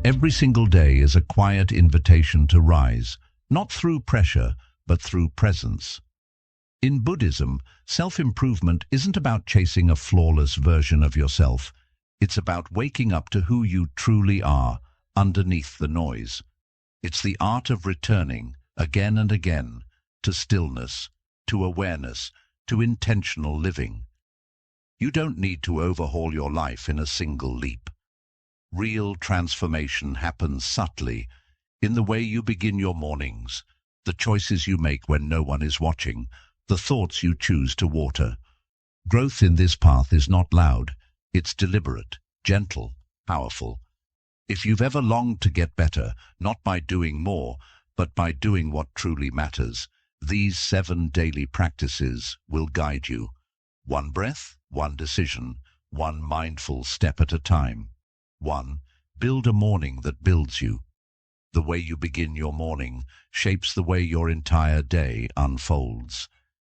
Every single day is a quiet invitation to rise, not through pressure, but through presence. In Buddhism, self-improvement isn't about chasing a flawless version of yourself. It's about waking up to who you truly are, underneath the noise. It's the art of returning, again and again, to stillness, to awareness, to intentional living. You don't need to overhaul your life in a single leap. Real transformation happens subtly, in the way you begin your mornings, the choices you make when no one is watching, the thoughts you choose to water. Growth in this path is not loud, it's deliberate, gentle, powerful. If you've ever longed to get better, not by doing more, but by doing what truly matters, these 7 daily practices will guide you. One breath, one decision, one mindful step at a time. 1. Build a morning that builds you. The way you begin your morning shapes the way your entire day unfolds.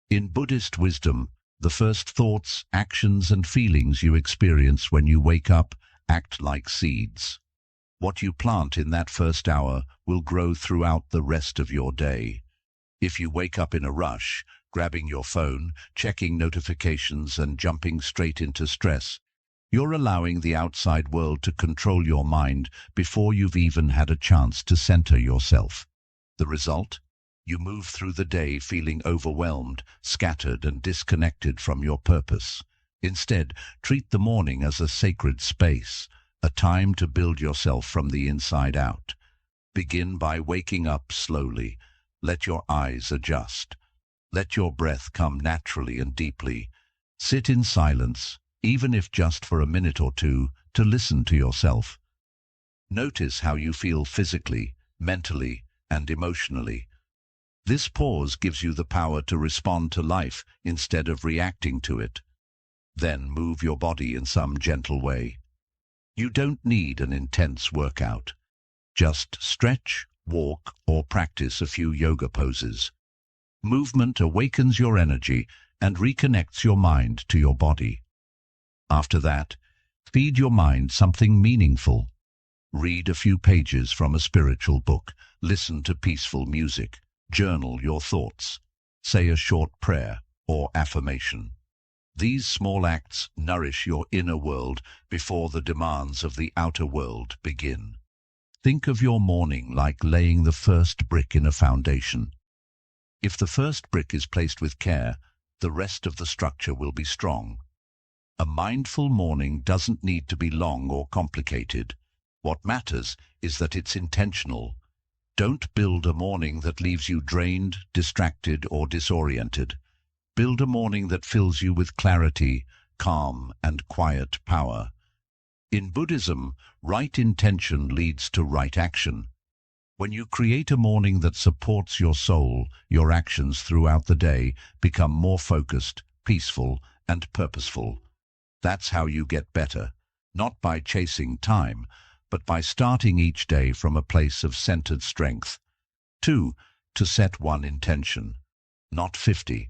In Buddhist wisdom, the first thoughts, actions and feelings you experience when you wake up act like seeds. What you plant in that first hour will grow throughout the rest of your day. If you wake up in a rush, grabbing your phone, checking notifications and jumping straight into stress, you're allowing the outside world to control your mind before you've even had a chance to center yourself. The result? You move through the day feeling overwhelmed, scattered and disconnected from your purpose. Instead, treat the morning as a sacred space, a time to build yourself from the inside out. Begin by waking up slowly. Let your eyes adjust. Let your breath come naturally and deeply. Sit in silence, even if just for a minute or two, to listen to yourself. Notice how you feel physically, mentally, and emotionally. This pause gives you the power to respond to life instead of reacting to it. Then move your body in some gentle way. You don't need an intense workout. Just stretch, walk, or practice a few yoga poses. Movement awakens your energy and reconnects your mind to your body. After that, feed your mind something meaningful. Read a few pages from a spiritual book, listen to peaceful music, journal your thoughts, say a short prayer or affirmation. These small acts nourish your inner world before the demands of the outer world begin. Think of your morning like laying the first brick in a foundation. If the first brick is placed with care, the rest of the structure will be strong. A mindful morning doesn't need to be long or complicated. What matters is that it's intentional. Don't build a morning that leaves you drained, distracted, or disoriented. Build a morning that fills you with clarity, calm, and quiet power. In Buddhism, right intention leads to right action. When you create a morning that supports your soul, your actions throughout the day become more focused, peaceful, and purposeful. That's how you get better, not by chasing time, but by starting each day from a place of centered strength. 2. To set one intention, not 50.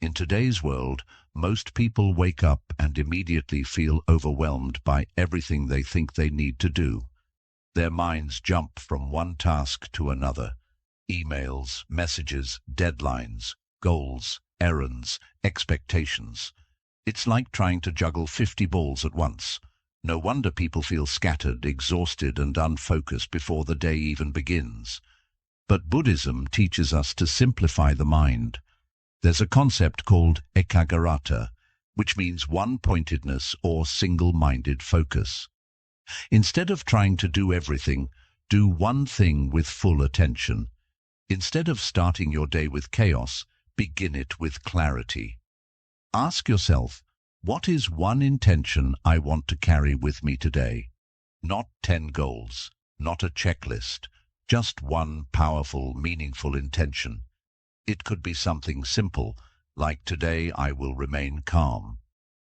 In today's world, most people wake up and immediately feel overwhelmed by everything they think they need to do. Their minds jump from one task to another. Emails, messages, deadlines, goals, errands, expectations. It's like trying to juggle 50 balls at once. No wonder people feel scattered, exhausted, and unfocused before the day even begins. But Buddhism teaches us to simplify the mind. There's a concept called ekaggata, which means one-pointedness or single-minded focus. Instead of trying to do everything, do one thing with full attention. Instead of starting your day with chaos, begin it with clarity. Ask yourself, what is one intention I want to carry with me today? Not 10 goals, not a checklist, just one powerful, meaningful intention. It could be something simple, like today I will remain calm,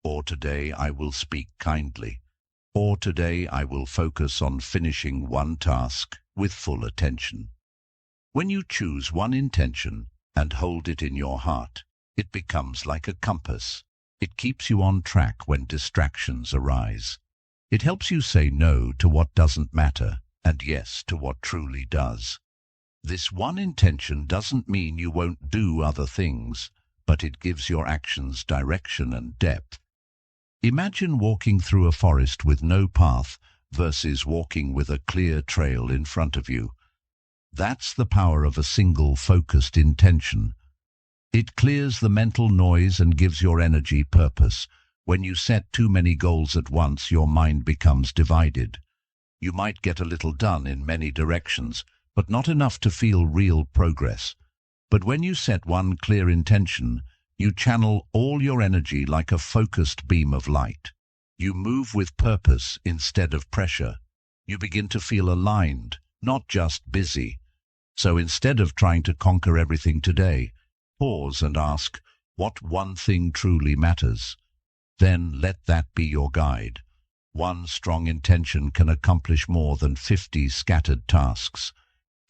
or today I will speak kindly, or today I will focus on finishing one task with full attention. When you choose one intention and hold it in your heart, it becomes like a compass. It keeps you on track when distractions arise. It helps you say no to what doesn't matter and yes to what truly does. This one intention doesn't mean you won't do other things, but it gives your actions direction and depth. Imagine walking through a forest with no path versus walking with a clear trail in front of you. That's the power of a single focused intention. It clears the mental noise and gives your energy purpose. When you set too many goals at once, your mind becomes divided. You might get a little done in many directions, but not enough to feel real progress. But when you set one clear intention, you channel all your energy like a focused beam of light. You move with purpose instead of pressure. You begin to feel aligned, not just busy. So instead of trying to conquer everything today, pause and ask, what one thing truly matters? Then let that be your guide. One strong intention can accomplish more than 50 scattered tasks.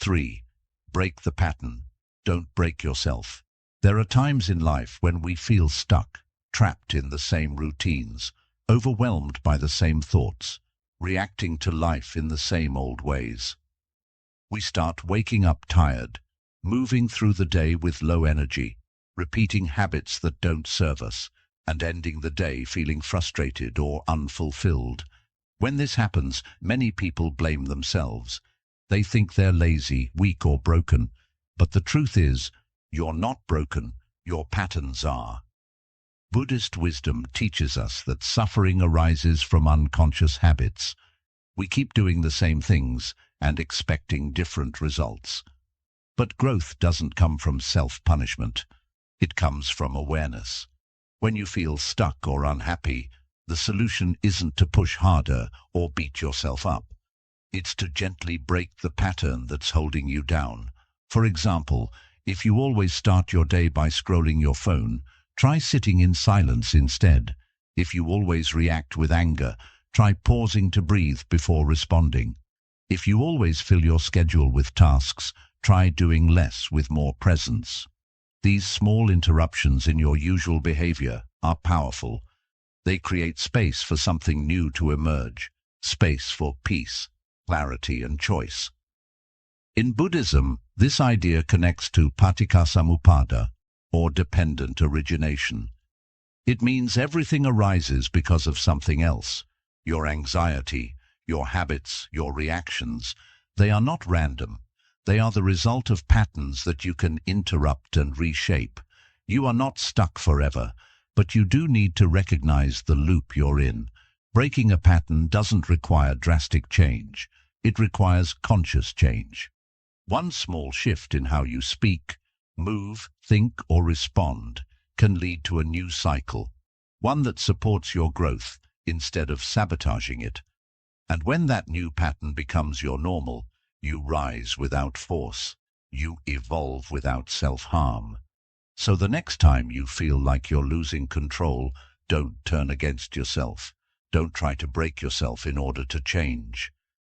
3. Break the pattern. Don't break yourself. There are times in life when we feel stuck, trapped in the same routines, overwhelmed by the same thoughts, reacting to life in the same old ways. We start waking up tired, moving through the day with low energy, repeating habits that don't serve us, and ending the day feeling frustrated or unfulfilled. When this happens, many people blame themselves. They think they're lazy, weak, or broken. But the truth is, you're not broken, your patterns are. Buddhist wisdom teaches us that suffering arises from unconscious habits. We keep doing the same things and expecting different results. But growth doesn't come from self-punishment. It comes from awareness. When you feel stuck or unhappy, the solution isn't to push harder or beat yourself up. It's to gently break the pattern that's holding you down. For example, if you always start your day by scrolling your phone, try sitting in silence instead. If you always react with anger, try pausing to breathe before responding. If you always fill your schedule with tasks, try doing less with more presence. These small interruptions in your usual behavior are powerful. They create space for something new to emerge, space for peace, clarity, and choice. In Buddhism, this idea connects to paticcasamuppada, or dependent origination. It means everything arises because of something else. Your anxiety, your habits, your reactions, they are not random. They are the result of patterns that you can interrupt and reshape. You are not stuck forever, but you do need to recognize the loop you're in. Breaking a pattern doesn't require drastic change. It requires conscious change. One small shift in how you speak, move, think, or respond can lead to a new cycle, one that supports your growth instead of sabotaging it. And when that new pattern becomes your normal, you rise without force. You evolve without self-harm. So the next time you feel like you're losing control, don't turn against yourself. Don't try to break yourself in order to change.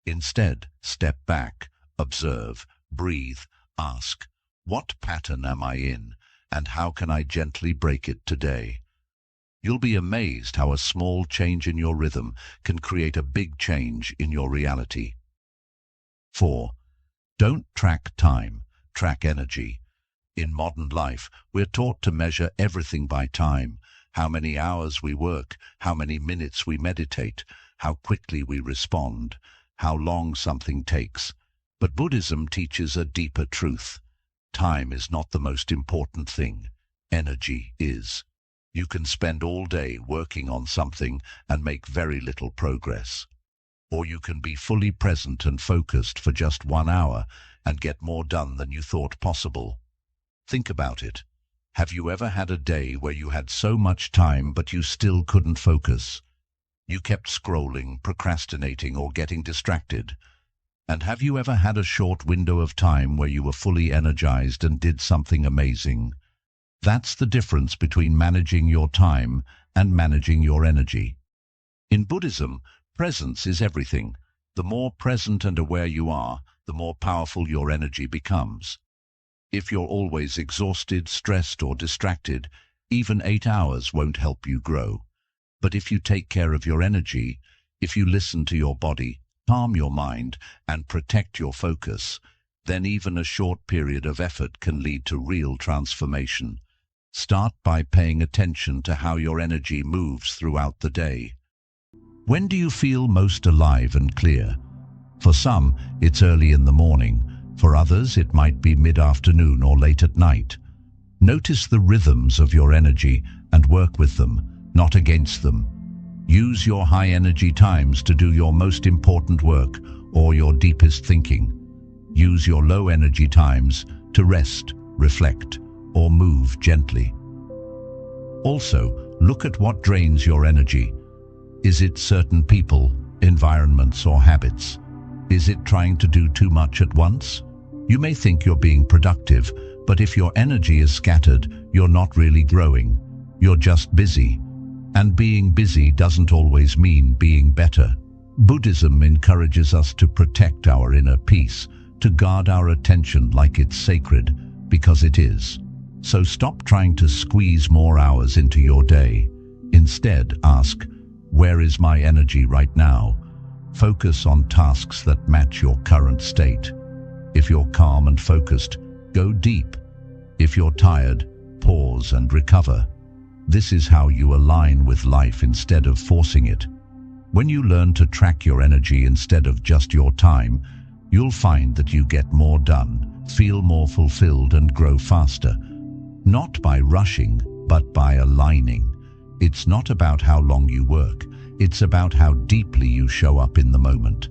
Instead, step back, observe, breathe, ask, what pattern am I in, and how can I gently break it today? You'll be amazed how a small change in your rhythm can create a big change in your reality. 4. Don't track time, track energy. In modern life, we're taught to measure everything by time, how many hours we work, how many minutes we meditate, how quickly we respond, how long something takes. But Buddhism teaches a deeper truth. Time is not the most important thing. Energy is. You can spend all day working on something and make very little progress. Or you can be fully present and focused for just 1 hour and get more done than you thought possible. Think about it. Have you ever had a day where you had so much time but you still couldn't focus? You kept scrolling, procrastinating, or getting distracted. And have you ever had a short window of time where you were fully energized and did something amazing? That's the difference between managing your time and managing your energy. In Buddhism, presence is everything. The more present and aware you are, the more powerful your energy becomes. If you're always exhausted, stressed, or distracted, even 8 hours won't help you grow. But if you take care of your energy, if you listen to your body, calm your mind, and protect your focus, then even a short period of effort can lead to real transformation. Start by paying attention to how your energy moves throughout the day. When do you feel most alive and clear? For some, it's early in the morning. For others, it might be mid-afternoon or late at night. Notice the rhythms of your energy and work with them, not against them. Use your high-energy times to do your most important work or your deepest thinking. Use your low-energy times to rest, reflect, or move gently. Also, look at what drains your energy. Is it certain people, environments, or habits? Is it trying to do too much at once? You may think you're being productive, but if your energy is scattered, you're not really growing. You're just busy. And being busy doesn't always mean being better. Buddhism encourages us to protect our inner peace, to guard our attention like it's sacred, because it is. So stop trying to squeeze more hours into your day. Instead, ask, where is my energy right now? Focus on tasks that match your current state. If you're calm and focused, go deep. If you're tired, pause and recover. This is how you align with life instead of forcing it. When you learn to track your energy instead of just your time, you'll find that you get more done, feel more fulfilled, and grow faster. Not by rushing, but by aligning. It's not about how long you work. It's about how deeply you show up in the moment.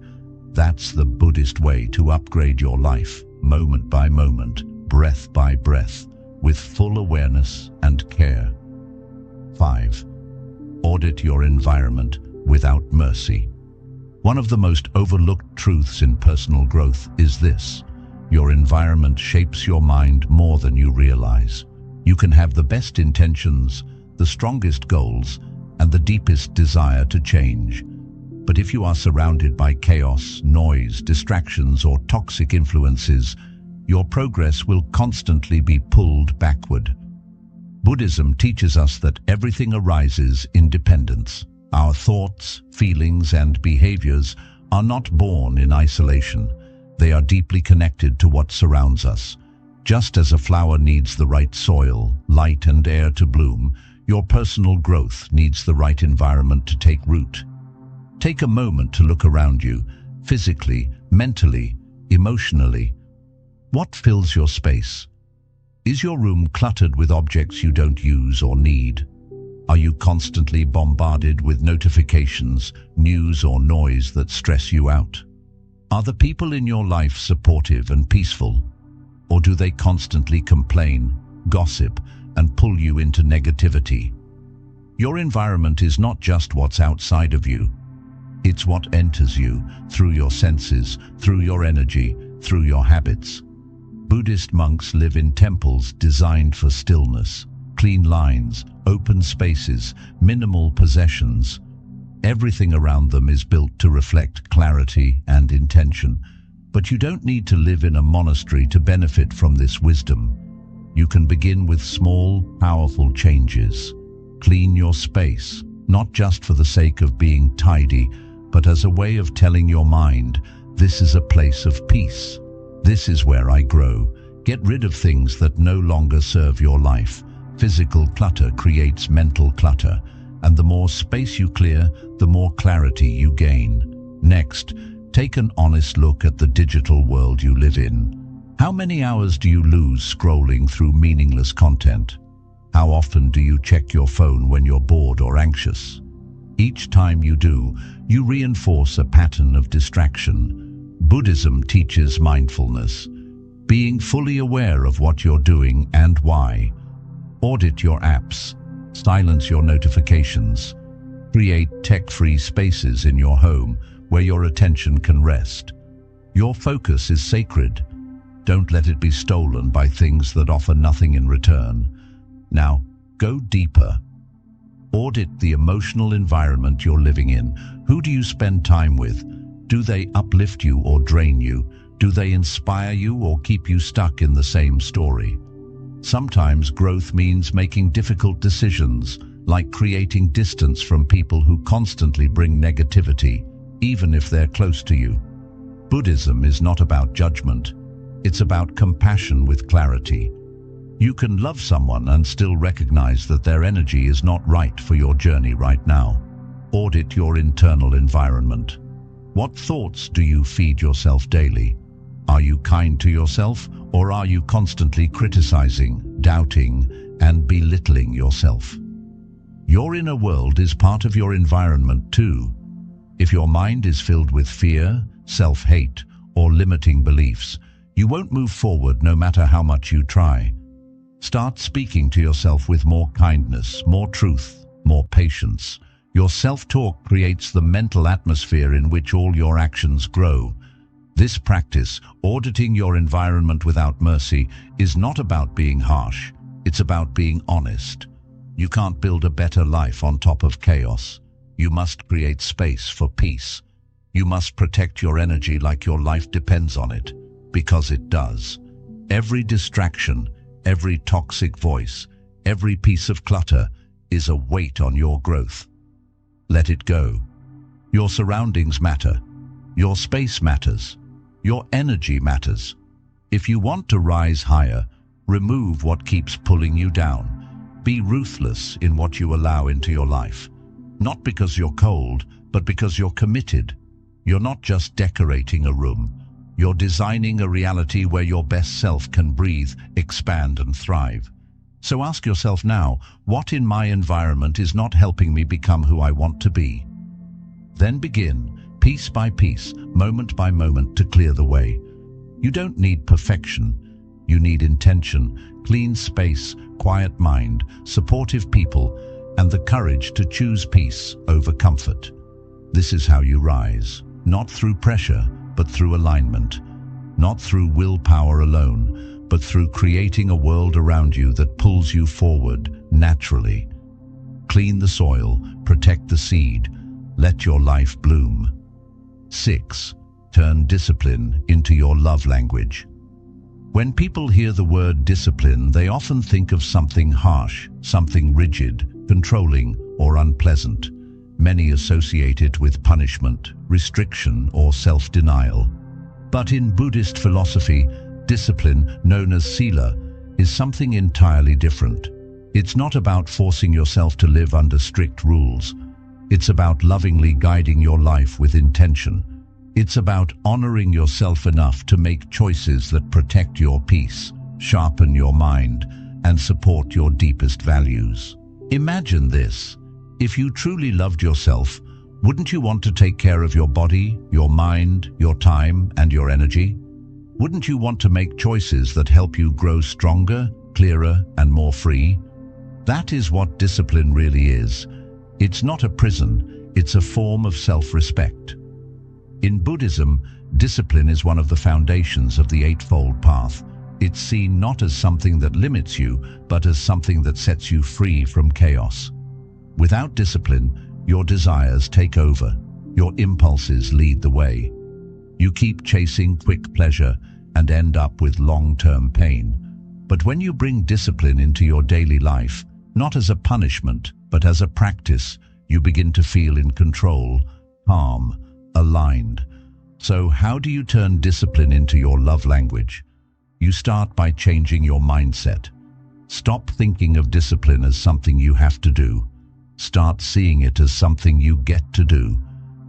That's the Buddhist way to upgrade your life, moment by moment, breath by breath, with full awareness and care. 5. Audit your environment without mercy. One of the most overlooked truths in personal growth is this: your environment shapes your mind more than you realize. You can have the best intentions, the strongest goals, and the deepest desire to change. But if you are surrounded by chaos, noise, distractions, or toxic influences, your progress will constantly be pulled backward. Buddhism teaches us that everything arises in dependence. Our thoughts, feelings, and behaviors are not born in isolation. They are deeply connected to what surrounds us. Just as a flower needs the right soil, light, and air to bloom, your personal growth needs the right environment to take root. Take a moment to look around you, physically, mentally, emotionally. What fills your space? Is your room cluttered with objects you don't use or need? Are you constantly bombarded with notifications, news, or noise that stress you out? Are the people in your life supportive and peaceful? Or do they constantly complain, gossip, and pull you into negativity? Your environment is not just what's outside of you. It's what enters you through your senses, through your energy, through your habits. Buddhist monks live in temples designed for stillness, clean lines, open spaces, minimal possessions. Everything around them is built to reflect clarity and intention. But you don't need to live in a monastery to benefit from this wisdom. You can begin with small, powerful changes. Clean your space, not just for the sake of being tidy, but as a way of telling your mind, this is a place of peace. This is where I grow. Get rid of things that no longer serve your life. Physical clutter creates mental clutter, and the more space you clear, the more clarity you gain. Next, take an honest look at the digital world you live in. How many hours do you lose scrolling through meaningless content? How often do you check your phone when you're bored or anxious? Each time you do, you reinforce a pattern of distraction. Buddhism teaches mindfulness, being fully aware of what you're doing and why. Audit your apps, silence your notifications, create tech-free spaces in your home where your attention can rest. Your focus is sacred. Don't let it be stolen by things that offer nothing in return. Now, go deeper. Audit the emotional environment you're living in. Who do you spend time with? Do they uplift you or drain you? Do they inspire you or keep you stuck in the same story? Sometimes growth means making difficult decisions, like creating distance from people who constantly bring negativity. even if they're close to you. Buddhism is not about judgment. It's about compassion with clarity. You can love someone and still recognize that their energy is not right for your journey right now. Audit your internal environment. What thoughts do you feed yourself daily? Are you kind to yourself, or are you constantly criticizing, doubting, and belittling yourself? Your inner world is part of your environment too. If your mind is filled with fear, self-hate, or limiting beliefs, you won't move forward no matter how much you try. Start speaking to yourself with more kindness, more truth, more patience. Your self-talk creates the mental atmosphere in which all your actions grow. This practice, auditing your environment without mercy, is not about being harsh. It's about being honest. You can't build a better life on top of chaos. You must create space for peace. You must protect your energy like your life depends on it, because it does. Every distraction, every toxic voice, every piece of clutter is a weight on your growth. Let it go. Your surroundings matter. Your space matters. Your energy matters. If you want to rise higher, remove what keeps pulling you down. Be ruthless in what you allow into your life. Not because you're cold, but because you're committed. You're not just decorating a room. You're designing a reality where your best self can breathe, expand, and thrive. So ask yourself now, what in my environment is not helping me become who I want to be? Then begin, piece by piece, moment by moment, to clear the way. You don't need perfection. You need intention, clean space, quiet mind, supportive people, and the courage to choose peace over comfort. This is how you rise, not through pressure, but through alignment. Not through willpower alone, but through creating a world around you that pulls you forward naturally. Clean the soil, protect the seed, let your life bloom. 6. Turn discipline into your love language. When people hear the word discipline, they often think of something harsh, something rigid, controlling, or unpleasant. Many associate it with punishment, restriction, or self-denial. But in Buddhist philosophy, discipline, known as sila, is something entirely different. It's not about forcing yourself to live under strict rules. It's about lovingly guiding your life with intention. It's about honoring yourself enough to make choices that protect your peace, sharpen your mind, and support your deepest values. Imagine this. If you truly loved yourself, wouldn't you want to take care of your body, your mind, your time, and your energy? Wouldn't you want to make choices that help you grow stronger, clearer, and more free? That is what discipline really is. It's not a prison, it's a form of self-respect. In Buddhism, discipline is one of the foundations of the Eightfold Path. It's seen not as something that limits you, but as something that sets you free from chaos. Without discipline, your desires take over. Your impulses lead the way. You keep chasing quick pleasure and end up with long-term pain. But when you bring discipline into your daily life, not as a punishment, but as a practice, you begin to feel in control, calm, aligned. So how do you turn discipline into your love language? You start by changing your mindset. Stop thinking of discipline as something you have to do. Start seeing it as something you get to do.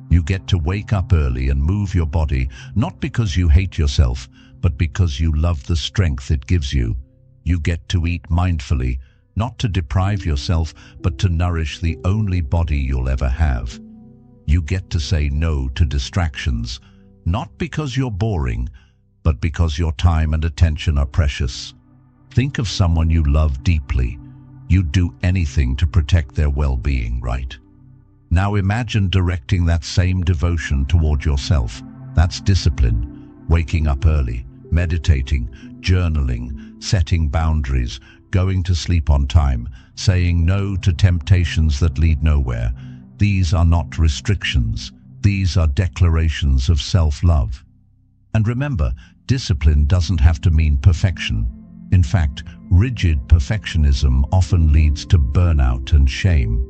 You get to wake up early and move your body, not because you hate yourself, but because you love the strength it gives you. You get to eat mindfully, not to deprive yourself, but to nourish the only body you'll ever have. You get to say no to distractions, not because you're boring, but because your time and attention are precious. Think of someone you love deeply. You'd do anything to protect their well-being, right? Now imagine directing that same devotion toward yourself. That's discipline. Waking up early, meditating, journaling, setting boundaries, going to sleep on time, saying no to temptations that lead nowhere. These are not restrictions. These are declarations of self-love. And remember, discipline doesn't have to mean perfection. In fact, rigid perfectionism often leads to burnout and shame.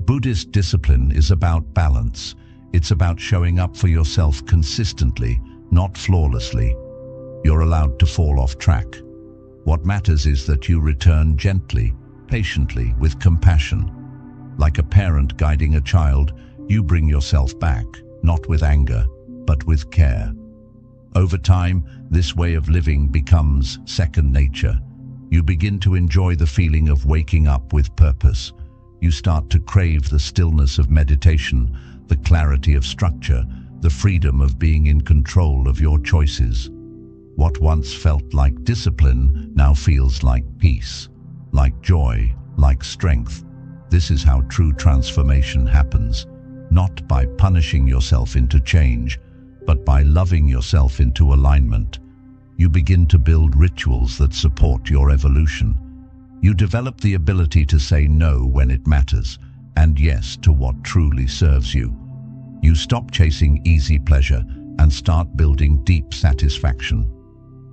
Buddhist discipline is about balance. It's about showing up for yourself consistently, not flawlessly. You're allowed to fall off track. What matters is that you return gently, patiently, with compassion. Like a parent guiding a child, you bring yourself back, not with anger, but with care. Over time, this way of living becomes second nature. You begin to enjoy the feeling of waking up with purpose. You start to crave the stillness of meditation, the clarity of structure, the freedom of being in control of your choices. What once felt like discipline now feels like peace, like joy, like strength. This is how true transformation happens, not by punishing yourself into change, but by loving yourself into alignment. You begin to build rituals that support your evolution. You develop the ability to say no when it matters, and yes to what truly serves you. You stop chasing easy pleasure and start building deep satisfaction.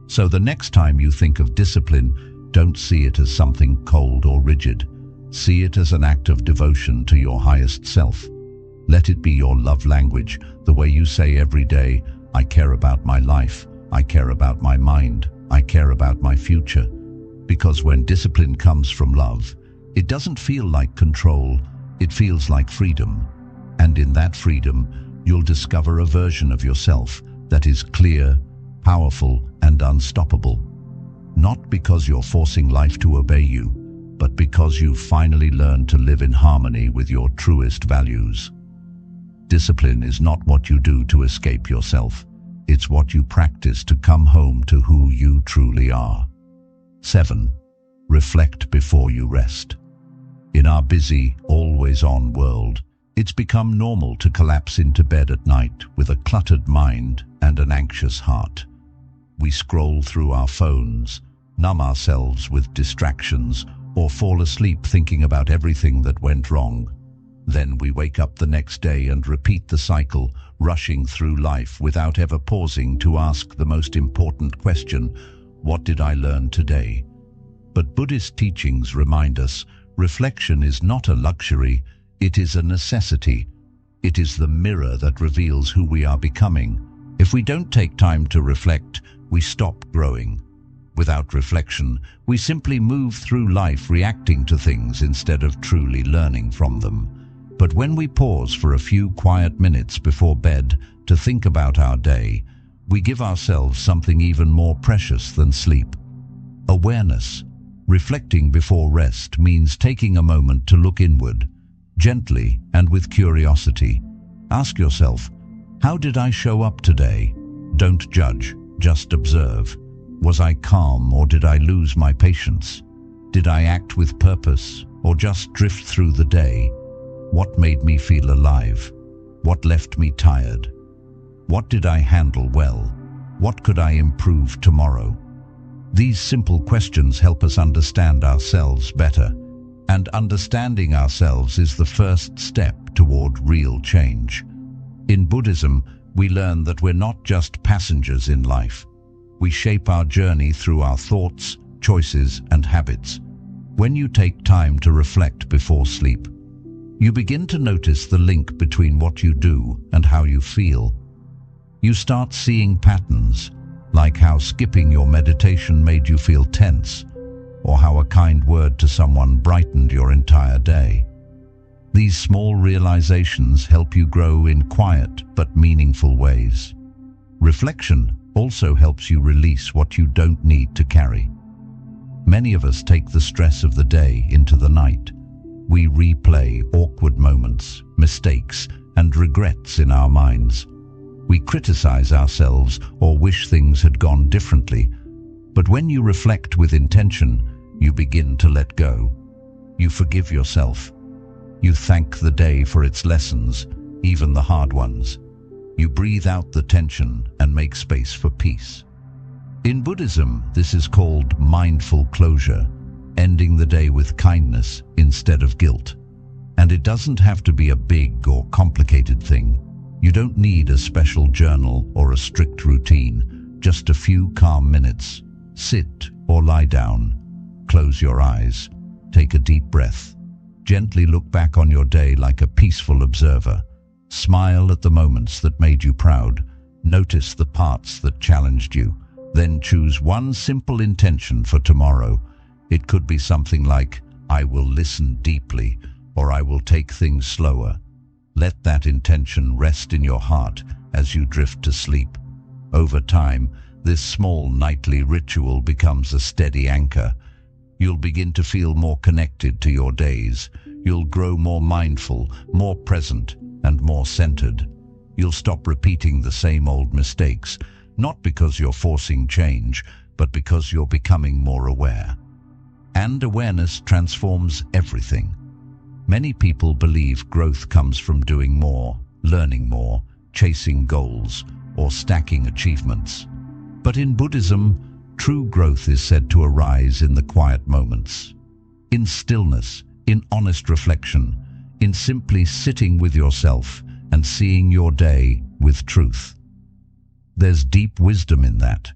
So the next time you think of discipline, don't see it as something cold or rigid. See it as an act of devotion to your highest self. Let it be your love language, the way you say every day, I care about my life, I care about my mind, I care about my future. Because when discipline comes from love, it doesn't feel like control, it feels like freedom. And in that freedom, you'll discover a version of yourself that is clear, powerful, and unstoppable. Not because you're forcing life to obey you, but because you've finally learned to live in harmony with your truest values. Discipline is not what you do to escape yourself. It's what you practice to come home to who you truly are. 7. Reflect before you rest. In our busy, always-on world, it's become normal to collapse into bed at night with a cluttered mind and an anxious heart. We scroll through our phones, numb ourselves with distractions, or fall asleep thinking about everything that went wrong. Then we wake up the next day and repeat the cycle, rushing through life without ever pausing to ask the most important question, what did I learn today? But Buddhist teachings remind us, reflection is not a luxury, it is a necessity. It is the mirror that reveals who we are becoming. If we don't take time to reflect, we stop growing. Without reflection, we simply move through life reacting to things instead of truly learning from them. But when we pause for a few quiet minutes before bed to think about our day, we give ourselves something even more precious than sleep: awareness. Reflecting before rest means taking a moment to look inward, gently and with curiosity. Ask yourself, how did I show up today? Don't judge, just observe. Was I calm or did I lose my patience? Did I act with purpose or just drift through the day? What made me feel alive? What left me tired? What did I handle well? What could I improve tomorrow? These simple questions help us understand ourselves better, and understanding ourselves is the first step toward real change. In Buddhism, we learn that we're not just passengers in life. We shape our journey through our thoughts, choices, and habits. When you take time to reflect before sleep, you begin to notice the link between what you do and how you feel. You start seeing patterns, like how skipping your meditation made you feel tense, or how a kind word to someone brightened your entire day. These small realizations help you grow in quiet but meaningful ways. Reflection also helps you release what you don't need to carry. Many of us take the stress of the day into the night. We replay awkward moments, mistakes, and regrets in our minds. We criticize ourselves or wish things had gone differently. But when you reflect with intention, you begin to let go. You forgive yourself. You thank the day for its lessons, even the hard ones. You breathe out the tension and make space for peace. In Buddhism, this is called mindful closure, ending the day with kindness instead of guilt. And it doesn't have to be a big or complicated thing. You don't need a special journal or a strict routine, just a few calm minutes. Sit or lie down, close your eyes, take a deep breath. Gently look back on your day like a peaceful observer. Smile at the moments that made you proud. Notice the parts that challenged you. Then choose one simple intention for tomorrow. It could be something like, I will listen deeply, or I will take things slower. Let that intention rest in your heart as you drift to sleep. Over time, this small nightly ritual becomes a steady anchor. You'll begin to feel more connected to your days. You'll grow more mindful, more present, and more centered. You'll stop repeating the same old mistakes, not because you're forcing change, but because you're becoming more aware. And awareness transforms everything. Many people believe growth comes from doing more, learning more, chasing goals, or stacking achievements. But in Buddhism, true growth is said to arise in the quiet moments, in stillness, in honest reflection, in simply sitting with yourself and seeing your day with truth. There's deep wisdom in that.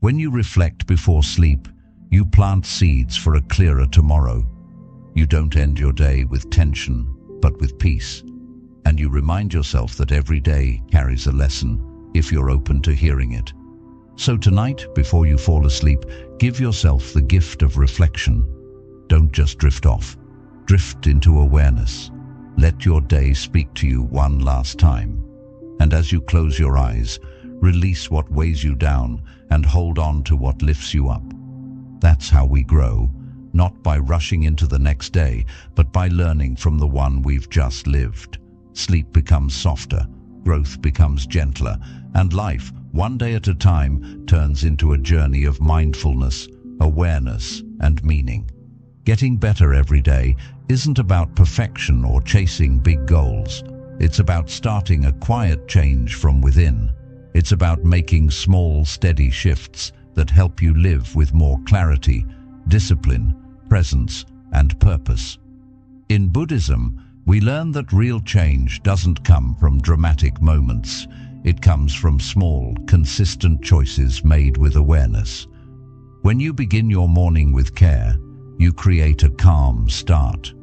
When you reflect before sleep, you plant seeds for a clearer tomorrow. You don't end your day with tension, but with peace. And you remind yourself that every day carries a lesson if you're open to hearing it. So tonight, before you fall asleep, give yourself the gift of reflection. Don't just drift off. Drift into awareness. Let your day speak to you one last time. And as you close your eyes, release what weighs you down and hold on to what lifts you up. That's how we grow, not by rushing into the next day, but by learning from the one we've just lived. Sleep becomes softer, growth becomes gentler, and life, one day at a time, turns into a journey of mindfulness, awareness, and meaning. Getting better every day isn't about perfection or chasing big goals. It's about starting a quiet change from within. It's about making small, steady shifts that help you live with more clarity, discipline, presence, and purpose. In Buddhism, we learn that real change doesn't come from dramatic moments. It comes from small, consistent choices made with awareness. When you begin your morning with care, you create a calm start.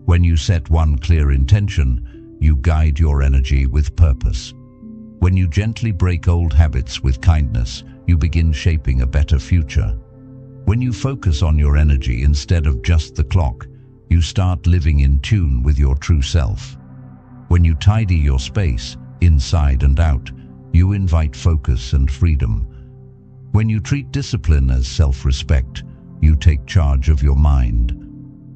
When you set one clear intention, you guide your energy with purpose. When you gently break old habits with kindness, you begin shaping a better future. When you focus on your energy instead of just the clock, you start living in tune with your true self. When you tidy your space, inside and out, you invite focus and freedom. When you treat discipline as self-respect, you take charge of your mind.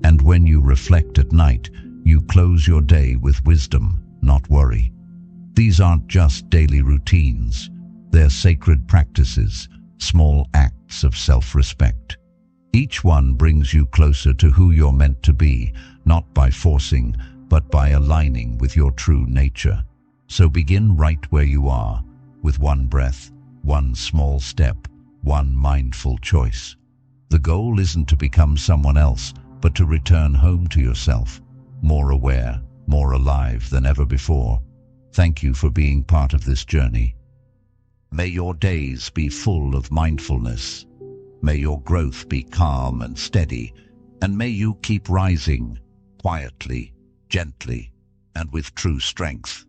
And when you reflect at night, you close your day with wisdom, not worry. These aren't just daily routines. They're sacred practices, small acts of self-respect. Each one brings you closer to who you're meant to be, not by forcing, but by aligning with your true nature. So begin right where you are, with one breath, one small step, one mindful choice. The goal isn't to become someone else, but to return home to yourself, more aware, more alive than ever before. Thank you for being part of this journey. May your days be full of mindfulness. May your growth be calm and steady, and may you keep rising quietly, gently, and with true strength.